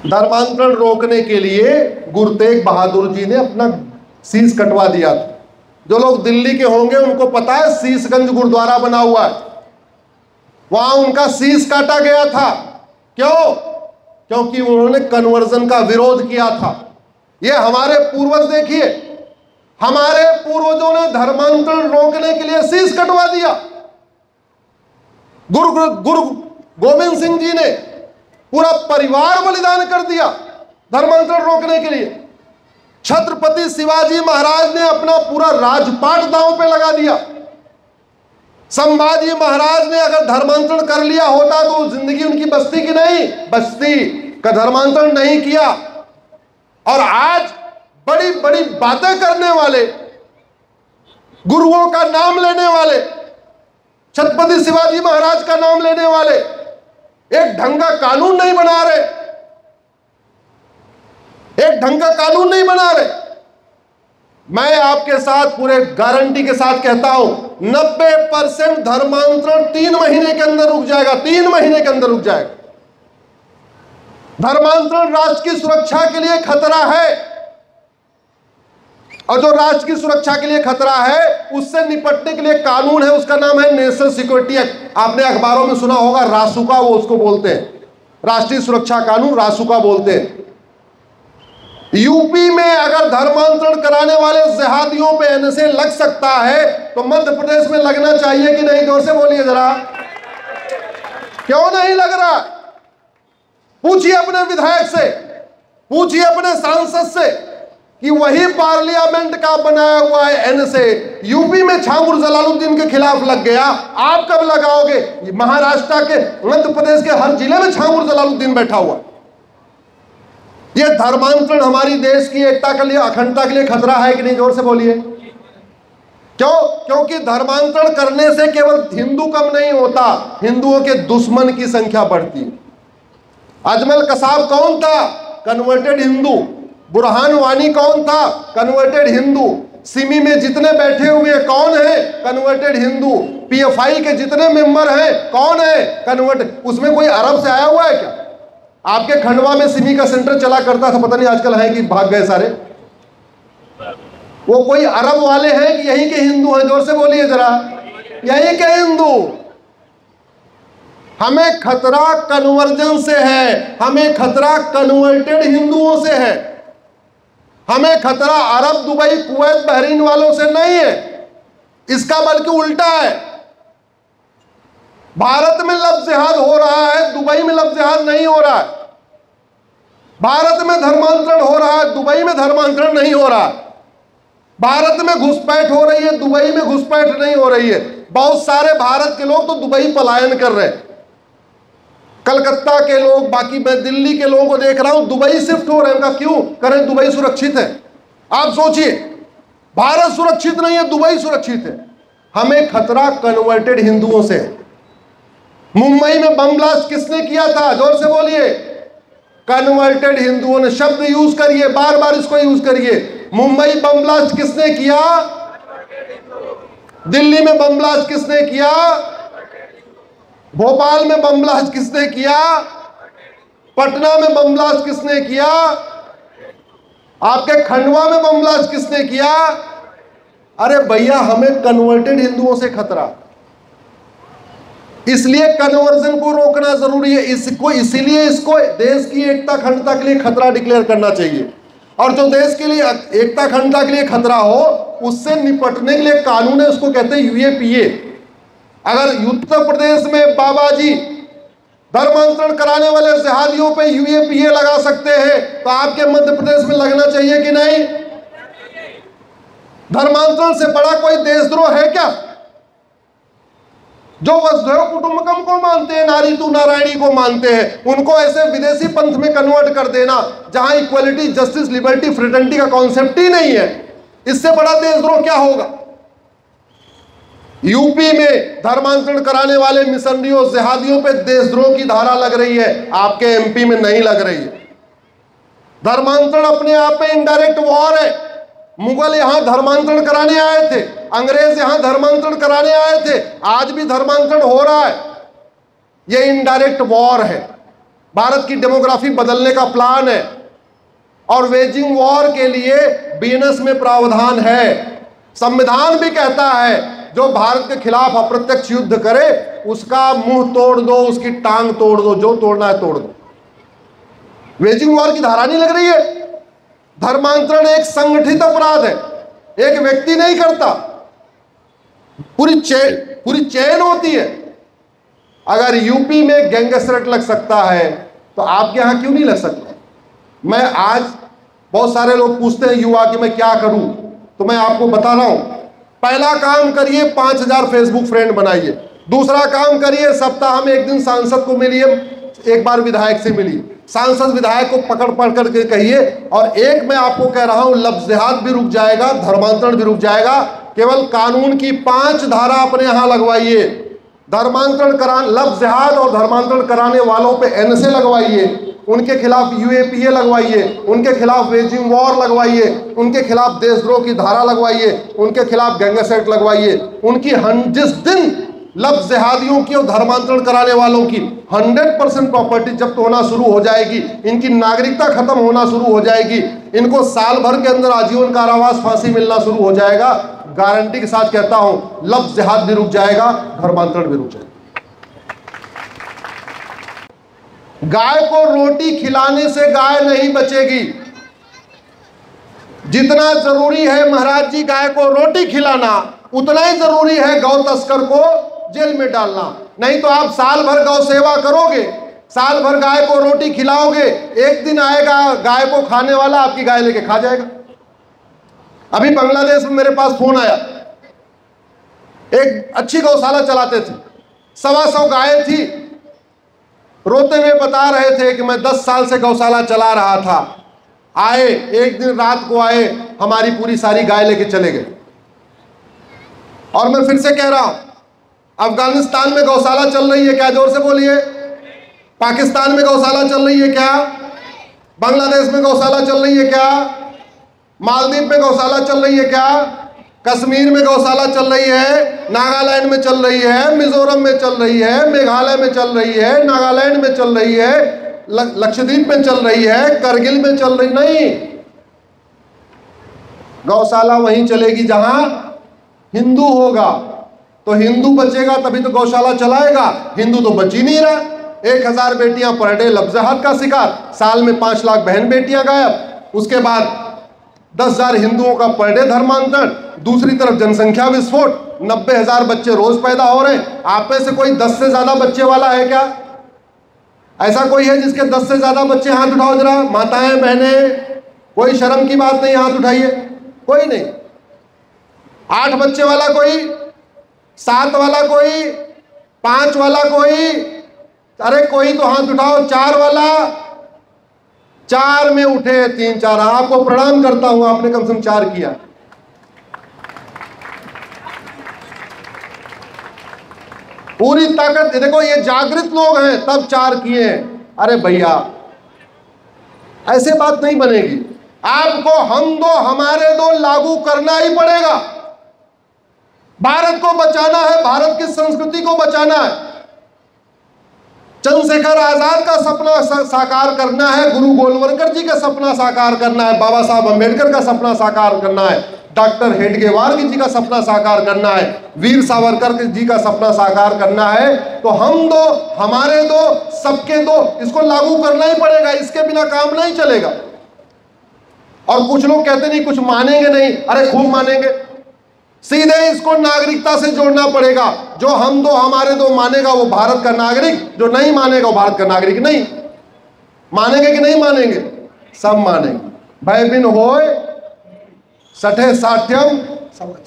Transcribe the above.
धर्मांतरण रोकने के लिए गुरु तेग बहादुर जी ने अपना शीश कटवा दिया था। जो लोग दिल्ली के होंगे उनको पता है शीशगंज गुरुद्वारा बना हुआ है, वहां उनका शीश काटा गया था। क्यों? क्योंकि उन्होंने कन्वर्जन का विरोध किया था। ये हमारे पूर्वज, देखिए हमारे पूर्वजों ने धर्मांतरण रोकने के लिए शीश कटवा दिया। गुरु गोविंद सिंह जी ने पूरा परिवार बलिदान कर दिया धर्मांतरण रोकने के लिए। छत्रपति शिवाजी महाराज ने अपना पूरा राजपाट दांव पे लगा दिया। संभाजी महाराज ने अगर धर्मांतरण कर लिया होता तो जिंदगी उनकी बचती की नहीं बचती, का धर्मांतरण नहीं किया। और आज बड़ी बड़ी बातें करने वाले, गुरुओं का नाम लेने वाले, छत्रपति शिवाजी महाराज का नाम लेने वाले एक ढंग का कानून नहीं बना रहे, एक ढंग का कानून नहीं बना रहे। मैं आपके साथ पूरे गारंटी के साथ कहता हूं 90% धर्मांतरण 3 महीने के अंदर रुक जाएगा, 3 महीने के अंदर रुक जाएगा। धर्मांतरण राष्ट्र की सुरक्षा के लिए खतरा है, और जो राष्ट्र की सुरक्षा के लिए खतरा है उससे निपटने के लिए कानून है, उसका नाम है नेशनल सिक्योरिटी एक्ट। आपने अखबारों में सुना होगा, रासुका वो उसको बोलते हैं, राष्ट्रीय सुरक्षा कानून रासुका बोलते हैं। यूपी में अगर धर्मांतरण कराने वाले जिहादियों पे एनएसए लग सकता है तो मध्य प्रदेश में लगना चाहिए कि नहीं? जोर से बोलिए जरा, क्यों नहीं लग रहा? पूछिए अपने विधायक से, पूछिए अपने सांसद से कि वही पार्लियामेंट का बनाया हुआ है एनएसए यूपी में छांगुर जलालुद्दीन के खिलाफ लग गया, आप कब लगाओगे? महाराष्ट्र के, मध्य प्रदेश के हर जिले में छांगुर जलालुद्दीन बैठा हुआ। ये धर्मांतरण हमारी देश की एकता के लिए, अखंडता के लिए खतरा है कि नहीं? जोर से बोलिए। क्यों? क्योंकि धर्मांतरण करने से केवल हिंदू कम नहीं होता, हिंदुओं के दुश्मन की संख्या बढ़ती है। अजमल कसाब कौन था? कन्वर्टेड हिंदू। बुरहान वानी कौन था? कन्वर्टेड हिंदू। सिमी में जितने बैठे हुए कौन है? कन्वर्टेड हिंदू। पीएफआई के जितने मेंबर हैं कौन है? कन्वर्टेड। उसमें कोई अरब से आया हुआ है क्या? आपके खंडवा में सिमी का सेंटर चला करता था, पता नहीं आजकल है कि भाग गए सारे। वो कोई अरब वाले हैं कि यहीं के हिंदू हैं? जोर से बोलिए जरा, यहीं के हिंदू। हमें खतरा कन्वर्जन से है, हमें खतरा कन्वर्टेड हिंदुओं से है, हमें खतरा अरब, दुबई, कुवैत, बहरीन वालों से नहीं है। इसका बल्कि उल्टा है। भारत में लफ्ज़ जिहाद हो रहा है, दुबई में लफ्ज़ जिहाद नहीं हो रहा है। भारत में धर्मांतरण हो रहा है, दुबई में धर्मांतरण नहीं हो रहा। भारत में घुसपैठ हो रही है, दुबई में घुसपैठ नहीं हो रही है। बहुत सारे भारत के लोग तो दुबई पलायन कर रहे हैं, कलकत्ता के लोग, बाकी मैं दिल्ली के लोगों को देख रहा हूं दुबई शिफ्ट हो रहे हैं। क्यों करें? दुबई सुरक्षित है। आप सोचिए, भारत सुरक्षित नहीं है, दुबई सुरक्षित है। हमें खतरा कन्वर्टेड हिंदुओं से है। मुंबई में बम ब्लास्ट किसने किया था? जोर से बोलिए। कन्वर्टेड हिंदुओं ने। शब्द यूज करिए, बार बार इसको यूज करिए। मुंबई बम ब्लास्ट किसने किया? दिल्ली में बम ब्लास्ट किसने किया? भोपाल में बम ब्लास्ट किसने किया? पटना में बम ब्लास्ट किसने किया? आपके खंडवा में बम ब्लास्ट किसने किया? अरे भैया, हमें कन्वर्टेड हिंदुओं से खतरा, इसलिए कन्वर्जन को रोकना जरूरी है। इसीलिए इसको देश की एकता अखंडता के लिए खतरा डिक्लेयर करना चाहिए। और जो देश के लिए एकता अखंडता के लिए खतरा हो उससे निपटने के लिए कानून है, उसको कहते हैं यूएपीए। अगर उत्तर प्रदेश में बाबा जी धर्मांतरण कराने वाले जिहादियों पे यूएपीए लगा सकते हैं तो आपके मध्य प्रदेश में लगना चाहिए कि नहीं? धर्मांतरण से बड़ा कोई देशद्रोह है क्या? जो वसुधैव कुटुंबकम को मानते हैं, नारी तू नारायणी को मानते हैं, उनको ऐसे विदेशी पंथ में कन्वर्ट कर देना जहां इक्वलिटी, जस्टिस, लिबर्टी, फ्रेटर्निटी का कॉन्सेप्ट ही नहीं है, इससे बड़ा देशद्रोह क्या होगा? यूपी में धर्मांतरण कराने वाले मिशनरियों, जिहादियों पे देशद्रोह की धारा लग रही है, आपके एमपी में नहीं लग रही है। धर्मांतरण अपने आप में इनडायरेक्ट वॉर है। मुगल यहां धर्मांतरण कराने आए थे, अंग्रेज यहां धर्मांतरण कराने आए थे, आज भी धर्मांतरण हो रहा है। यह इनडायरेक्ट वॉर है। भारत की डेमोग्राफी बदलने का प्लान है और वेजिंग वॉर के लिए बीएनएस में प्रावधान है। संविधान भी कहता है जो भारत के खिलाफ अप्रत्यक्ष युद्ध करे उसका मुंह तोड़ दो, उसकी टांग तोड़ दो, जो तोड़ना है तोड़ दो। वेजिंग वॉर की धारा नहीं लग रही है। धर्मांतरण एक संगठित अपराध है, एक व्यक्ति नहीं करता, पूरी चेन होती है। अगर यूपी में गैंगस्टर लग सकता है तो आपके यहां क्यों नहीं लग सकता? मैं आज बहुत सारे लोग पूछते हैं युवा कि मैं क्या करूं, तो मैं आपको बता रहा हूं, पहला काम करिए 5000 फेसबुक फ्रेंड बनाइए। दूसरा काम करिए सप्ताह में एक दिन सांसद को मिलिए, एक बार विधायक से मिलिए, सांसद विधायक को पकड़ पकड़ के कहिए। और एक मैं आपको कह रहा हूं, लफ्ज़ जिहाद भी रुक जाएगा, धर्मांतरण भी रुक जाएगा। केवल कानून की 5 धारा अपने यहां लगवाइए। धर्मांतरण लफ्ज़ जिहाद और धर्मांतरण कराने वालों पे एनएसए लगवाइए, उनके खिलाफ यूएपीए लगवाइए, उनके खिलाफ वेजिंग वॉर लगवाइए, उनके खिलाफ देशद्रोह की धारा लगवाइए, उनके खिलाफ गैंगस्टर एक्ट लगवाइए। उनकी जिस दिन लफ्ज़ जिहादियों की और धर्मांतरण कराने वालों की 100% प्रॉपर्टी जब्त होना शुरू हो जाएगी, इनकी नागरिकता खत्म होना शुरू हो जाएगी, इनको साल भर के अंदर आजीवन कारावास, फांसी मिलना शुरू हो जाएगा। गारंटी के साथ कहता हूं, लफ्ज़ जिहाद भी रुक जाएगा, धर्मांतरण भी रुक जाएगा। गाय को रोटी खिलाने से गाय नहीं बचेगी। जितना जरूरी है महाराज जी गाय को रोटी खिलाना, उतना ही जरूरी है गौ तस्कर को जेल में डालना। नहीं तो आप साल भर गौ सेवा करोगे, साल भर गाय को रोटी खिलाओगे, एक दिन आएगा गाय को खाने वाला आपकी गाय लेके खा जाएगा। अभी बांग्लादेश में मेरे पास फोन आया, एक अच्छी गौशाला चलाते थे, 125 गायें थी। रोते हुए बता रहे थे कि मैं 10 साल से गौशाला चला रहा था। आए एक दिन रात को आए, हमारी पूरी सारी गाय लेके चले गए। और मैं फिर से कह रहा हूं, अफगानिस्तान में गौशाला चल रही है क्या? जोर से बोलिए। पाकिस्तान में गौशाला चल रही है क्या? बांग्लादेश में गौशाला चल रही है क्या? मालदीव में गौशाला चल रही है क्या? कश्मीर में गौशाला चल रही है, नागालैंड में चल रही है, मिजोरम में चल रही है, मेघालय में चल रही है, नागालैंड में चल रही है, लक्षद्वीप में चल रही है, करगिल में चल रही नहीं। गौशाला वहीं चलेगी जहां हिंदू होगा। तो हिंदू बचेगा तभी तो गौशाला चलाएगा। हिंदू तो बच ही नहीं रहा। 1000 बेटियां पर डे लफ्ज़ जिहाद का शिकार, साल में 5 लाख बहन बेटियां गायब। उसके बाद 10,000 हिंदुओं का पर डे धर्मांतरण। दूसरी तरफ जनसंख्या विस्फोट, 90,000 बच्चे रोज पैदा हो रहे हैं। आप में से कोई 10 से ज्यादा बच्चे वाला है क्या? ऐसा कोई है जिसके 10 से ज्यादा बच्चे? हाथ उठाओ जरा, माताएं बहनें, कोई शर्म की बात नहीं, हाथ उठाइए। कोई नहीं। 8 बच्चे वाला कोई? 7 वाला कोई? 5 वाला कोई? अरे कोई तो हाथ उठाओ। 4 वाला? 4 में उठे 3-4। आपको प्रणाम करता हूं, आपने कम से कम 4 किया। पूरी ताकत देखो, ये जागृत लोग हैं तब 4 किए हैं। अरे भैया ऐसे बात नहीं बनेगी। आपको हम दो हमारे दो लागू करना ही पड़ेगा। भारत को बचाना है, भारत की संस्कृति को बचाना है। चंद्रशेखर आजाद का सपना साकार करना है, गुरु गोलवलकर जी का सपना साकार करना है, बाबा साहब अंबेडकर का सपना साकार करना है, डॉक्टर हेडगेवार जी का सपना साकार करना है, वीर सावरकर जी का सपना साकार करना है। तो हम दो हमारे दो सबके दो, इसको लागू करना ही पड़ेगा। इसके बिना काम नहीं चलेगा। और कुछ लोग कहते नहीं कुछ मानेंगे नहीं, अरे खूब मानेंगे। सीधे इसको नागरिकता से जोड़ना पड़ेगा। जो हम दो हमारे दो मानेगा वो भारत का नागरिक, जो नहीं मानेगा वो भारत का नागरिक नहीं। मानेंगे कि नहीं मानेंगे? सब मानेंगे। भय बिन होय सठे साठ्यम समझ।